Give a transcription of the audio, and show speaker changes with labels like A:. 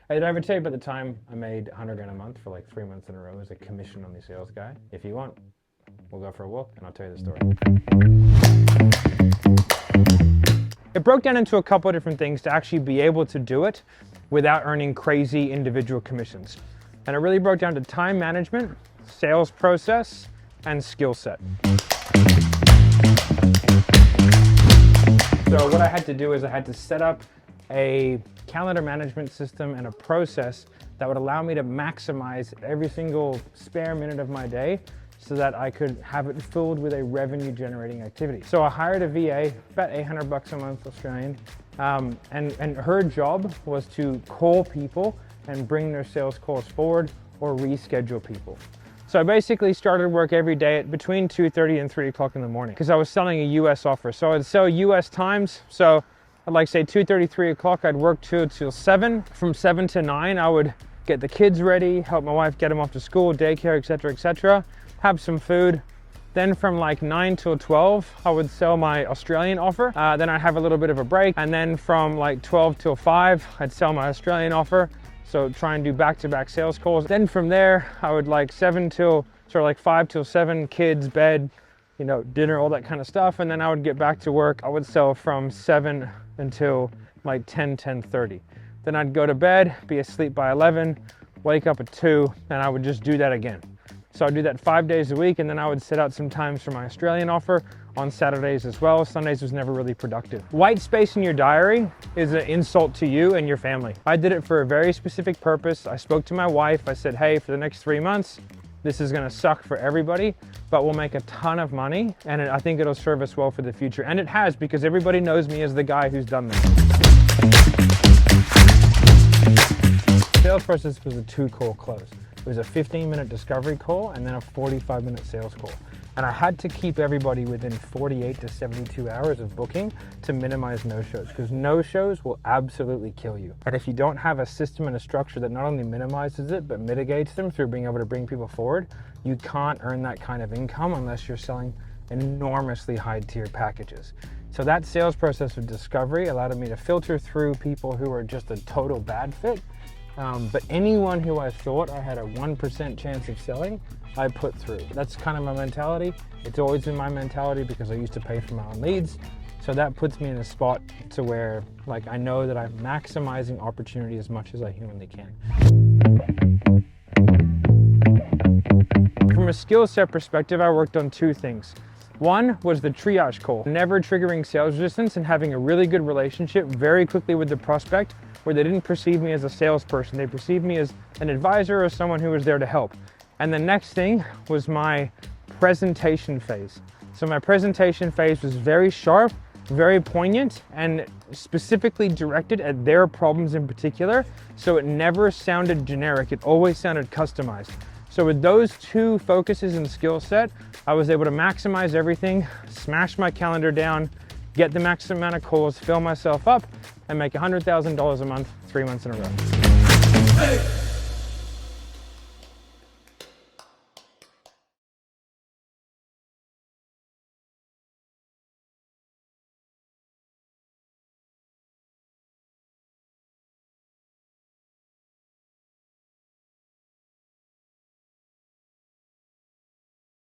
A: Did I ever tell you about the time I made 100 grand a month for like 3 months in a row as a commission on the sales guy? If you want, we'll go for a walk and I'll tell you the story. It broke down into a couple of different things to actually be able to do it without earning crazy individual commissions. And it really broke down to time management, sales process, and skill set. So what I had to do is I had to set up a calendar management system and a process that would allow me to maximize every single spare minute of my day so that I could have it filled with a revenue generating activity. So I hired a VA, about 800 bucks a month Australian, and her job was to call people and bring their sales calls forward or reschedule people. So I basically started work every day at between 2:30 and 3 o'clock in the morning because I was selling a US offer. So I'd sell US times. So I'd like say 2:30, 3 o'clock, I'd work till 7. From 7 to 9, I would get the kids ready, help my wife get them off to school, daycare, etc., have some food. Then from like 9 till 12, I would sell my Australian offer. Then I'd have a little bit of a break. And then from like 12 till 5, I'd sell my Australian offer. So try and do back-to-back sales calls. Then from there, I would like 5 till 7, kids, bed, you know, dinner, all that kind of stuff. And then I would get back to work. I would sell from 7 until like 10:30. Then I'd go to bed, be asleep by 11, wake up at 2, and I would just do that again. So I'd do that 5 days a week, and then I would set out some times for my Australian offer on Saturdays as well. Sundays was never really productive. White space in your diary is an insult to you and your family. I did it for a very specific purpose. I spoke to my wife. I said, hey, for the next 3 months, this is gonna suck for everybody, but we'll make a ton of money, and I think it'll serve us well for the future. And it has, because everybody knows me as the guy who's done this. Sales process was a 2-call close. It was a 15-minute discovery call and then a 45-minute sales call. And I had to keep everybody within 48 to 72 hours of booking to minimize no-shows, because no-shows will absolutely kill you. And if you don't have a system and a structure that not only minimizes it, but mitigates them through being able to bring people forward, you can't earn that kind of income unless you're selling enormously high-tier packages. So that sales process of discovery allowed me to filter through people who are just a total bad fit. But anyone who I thought I had a 1% chance of selling, I put through. That's kind of my mentality. It's always been my mentality because I used to pay for my own leads. So that puts me in a spot to where like I know that I'm maximizing opportunity as much as I humanly can. From a skill set perspective, I worked on 2 things. One was the triage call, never triggering sales resistance and having a really good relationship very quickly with the prospect, where they didn't perceive me as a salesperson. They perceived me as an advisor or someone who was there to help. And the next thing was my presentation phase. So my presentation phase was very sharp, very poignant, and specifically directed at their problems in particular. So it never sounded generic. It always sounded customized. So with those 2 focuses and skill set, I was able to maximize everything, smash my calendar down, get the maximum amount of calls, fill myself up, and make $100,000 a month, 3 months in a row. Hey.